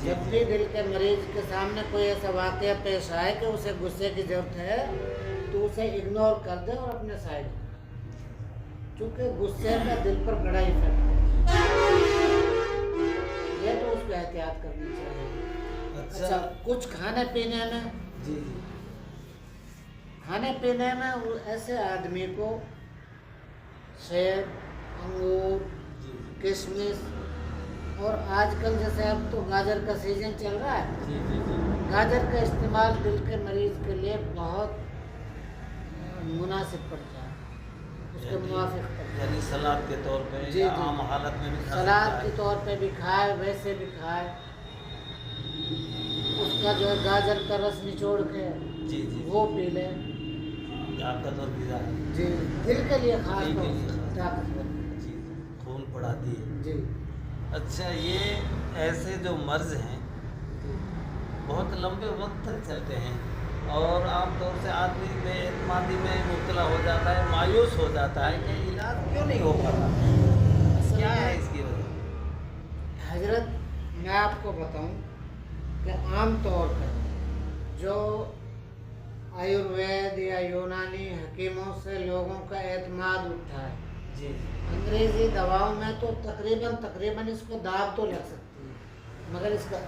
जब भी दिल के मरीज के सामने कोई ऐसा वाकया पेश आए कि उसे गुस्से की जरूरत है तो उसे इग्नोर कर दे और अपने साइड, क्योंकि गुस्से का दिल पर बड़ा इफेक्ट है, ये तो उसको एहतियात करनी चाहिए। अच्छा, कुछ खाने पीने में जी जी खाने पीने में ऐसे आदमी को सेब, अंगूर, किशमिश और आजकल जैसे अब तो गाजर का सीजन चल रहा है, जी जी जी गाजर का इस्तेमाल दिल के मरीज के लिए बहुत मुनासिब पड़ता है, उसके मुवाफिक पड़ता है। यानी सलाद के तौर पे जी, या जी। आम हालत में भी खा सलाद सकता के है। तौर पे भी खाए, वैसे भी खाए, उसका जो है गाजर का रस निचोड़ के जी जी वो पी ले। ताकतवर ग़िज़ा है। जी, दिल के लिए खास दिल के तौर लिए से खास। ताकतवर। जी खून बढ़ाती है। जी अच्छा, ये ऐसे जो मर्ज़ हैं जी बहुत लंबे वक्त तक चलते हैं और आमतौर से आदमी बेईमानी में मुब्तला हो जाता है, मायूस हो जाता है कि इलाज क्यों नहीं हो पाता, क्या है इसकी वजह? हजरत, मैं आपको बताऊं कि आम तौर पर जो आयुर्वेद या यूनानी हकीमों से लोगों का एतमाद उठा है, जी अंग्रेजी दवाओं में तो तकरीबन इसको दाब तो लग सकती है, मगर इसका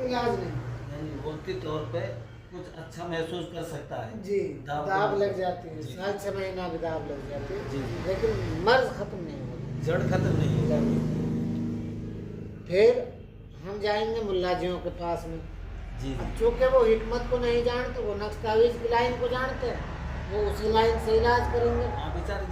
इलाज नहीं। यानी वक्ती तौर पे कुछ अच्छा महसूस कर सकता है। जी, दाब दाब तो- लग जाती है, जी। 6 महीना भी दाब लग जाती है, जी, जी। लेकिन मर्ज खत्म नहीं होती। जड़ खत्म नहीं है। फिर हम जाएंगे मुल्लाजियों के पास में। जी अब जी चूंकि वो हिकमत को नहीं जानते, वो नक्श तावीज़ की लाइन को जानते हैं, वो उसी लाइन से इलाज करेंगे हाँ, बेचारे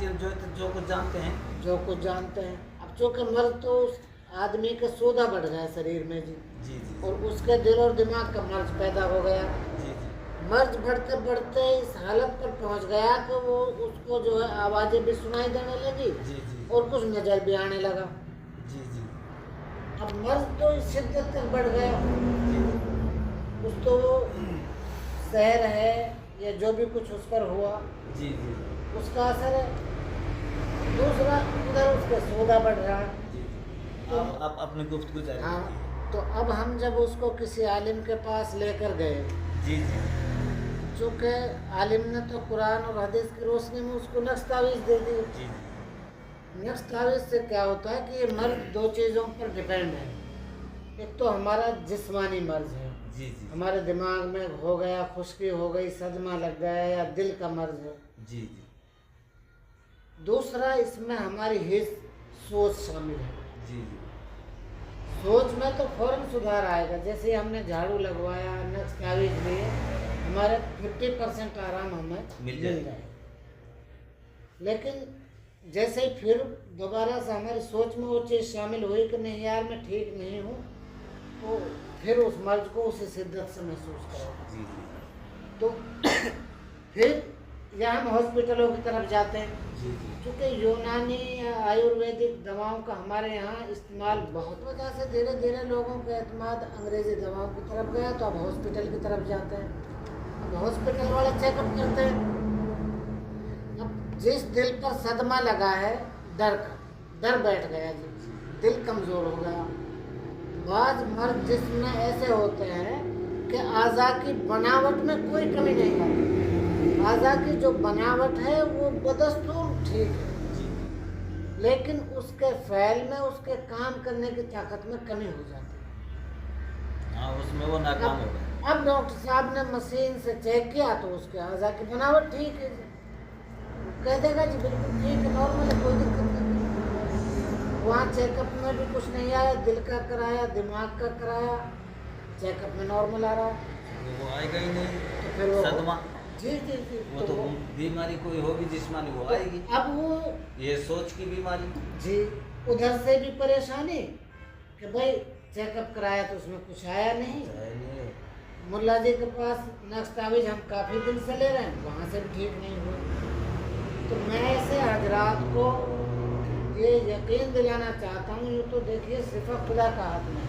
जो कुछ जानते हैं। जो कुछ जानते हैं। अब चूंकि मर्ज तो उस आदमी का सौदा बढ़ गया शरीर में जी, जी जी और उसके दिल और दिमाग का मर्ज पैदा हो गया। जी जी मर्ज बढ़ते बढ़ते इस हालत पर पहुंच गया कि वो उसको जो है आवाज़ें भी सुनाई देने लगी जी जी और कुछ नजर भी आने लगा। जी जी अब मर्ज तो इस शिद्दत तक बढ़ गया, कुछ तो वो सहर है या जो भी कुछ उस पर हुआ जी जी उसका असर है। दूसरा, उधर उसका सौदा बढ़ रहा है। जी तो आप अपनी गुफ्तगू जारी हाँ, रखिए। तो अब हम जब उसको किसी आलिम के पास लेकर गए, जी जी चूँकि आलिम ने तो कुरान और हदीस की रोशनी में उसको नक्श तावीज़ दे दी। जी नक्श तावीज़ से क्या होता है कि ये मर्ज दो चीज़ों पर डिपेंड है। एक तो हमारा जिस्मानी मर्ज है, जी जी हमारे दिमाग में हो गया, खुश्की हो गई, सदमा लग गया या दिल का मर्ज है। जी जी दूसरा, इसमें हमारी हिस्स सोच शामिल है। जी जी सोच में तो फौरन सुधार आएगा, जैसे हमने झाड़ू लगवाया, नक्श तावीज़ लिए, हमारे 50% आराम हमें मिल मिल जाएगा। जाए। लेकिन जैसे ही फिर दोबारा से हमारी सोच में वो चीज़ शामिल हुई कि नहीं यार मैं ठीक नहीं हूँ, तो फिर उस मर्ज को उसी शिद्दत से महसूस करेगा। जी जी तो फिर या हम हॉस्पिटलों की तरफ जाते हैं, जी जी क्योंकि यूनानी या आयुर्वेदिक दवाओं का हमारे यहाँ इस्तेमाल बहुत वजह से धीरे धीरे लोगों का एतमाद अंग्रेज़ी दवाओं की तरफ गया, तो अब हॉस्पिटल की तरफ जाते हैं। अब हॉस्पिटल वाले चेकअप करते हैं। अब जिस दिल पर सदमा लगा है, डर बैठ गया जी, दिल कमज़ोर हो गया। बाज़ मर्ज जिसमें ऐसे होते हैं कि आज़ा की बनावट में कोई कमी नहीं आती, आज़ा की जो बनावट है वो बदस्तूर ठीक है, जी लेकिन उसके फ़ैल में, उसके काम करने की ताकत में कमी हो जाती है। हाँ, उसमें वो नाकाम हो गए। अब डॉक्टर साहब ने मशीन से चेक किया तो उसके आज़ा की बनावट ठीक है जी, कह देगा जी बिल्कुल ठीक है, नॉर्मल है, कोई दिक्कत नहीं। वहाँ चेकअप में भी कुछ नहीं आया, दिल का कराया, दिमाग का कराया, चेकअप में नॉर्मल आ रहा है। वो आएगा ही नहीं। तो फिर वो सदमा, जी जी जी, वो तो बीमारी कोई होगी जिस्मानी, वो आएगी। अब वो ये सोच की बीमारी। जी, उधर से भी परेशानी कि भाई चेकअप कराया तो उसमें कुछ आया नहीं, मुल्ला जी के पास नक्श तावीज़ हम काफ़ी दिन से ले रहे हैं, वहाँ से भी ठीक नहीं हुआ। तो मैं ऐसे हजरात को ये यकीन दिलाना चाहता हूँ, यूँ तो देखिए सिर्फ खुदा का हाथ में है।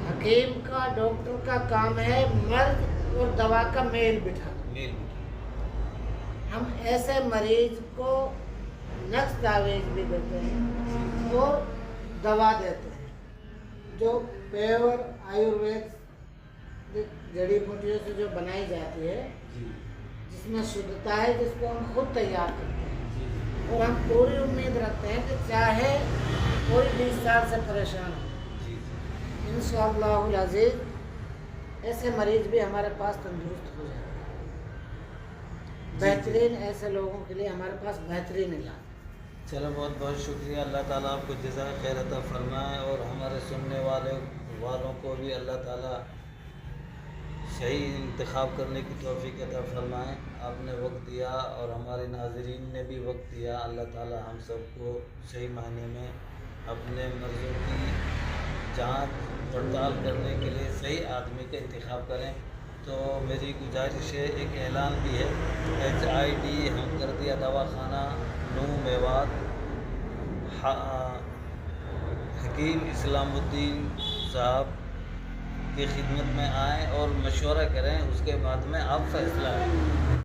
हकीम का, डॉक्टर का काम है मर्ज और दवा का मेल बिठाना। हम ऐसे मरीज को नक्श तावीज़ भी देते हैं और दवा देते हैं, जो प्योर आयुर्वेद जड़ी बूटियों से जो बनाई जाती है, जी जिसमें शुद्धता है, जिसको हम खुद तैयार करते हैं। जी और हम पूरी उम्मीद रखते हैं कि चाहे कोई 20 साल से परेशान हो, जी इंशाअल्लाहुल अज़ीज़ ऐसे मरीज भी हमारे पास तंदुरुस्त हो जाएंगे। बेहतरीन ऐसे लोगों के लिए हमारे पास बेहतरीन इलाज। चलो, बहुत बहुत शुक्रिया। अल्लाह ताला आपको जज़ाए खैर अता फरमाए और हमारे सुनने वालों को भी अल्लाह ताला सही इंतखाब करने की तौफीक अता फरमाए। आपने वक्त दिया और हमारे नाज़रीन ने भी वक्त दिया। अल्लाह ताला हम सबको सही मायने में अपने मर्ज़ों की जांच पड़ताल करने के लिए सही आदमी का इंतखाब करें। तो मेरी गुजारिश है, एक ऐलान भी है, HID हमदर्दिया दवाखाना नू मेवात हकीम इस्लामुद्दीन साहब की खिदमत में आएँ और मशवरा करें, उसके बाद में आप फैसला लें।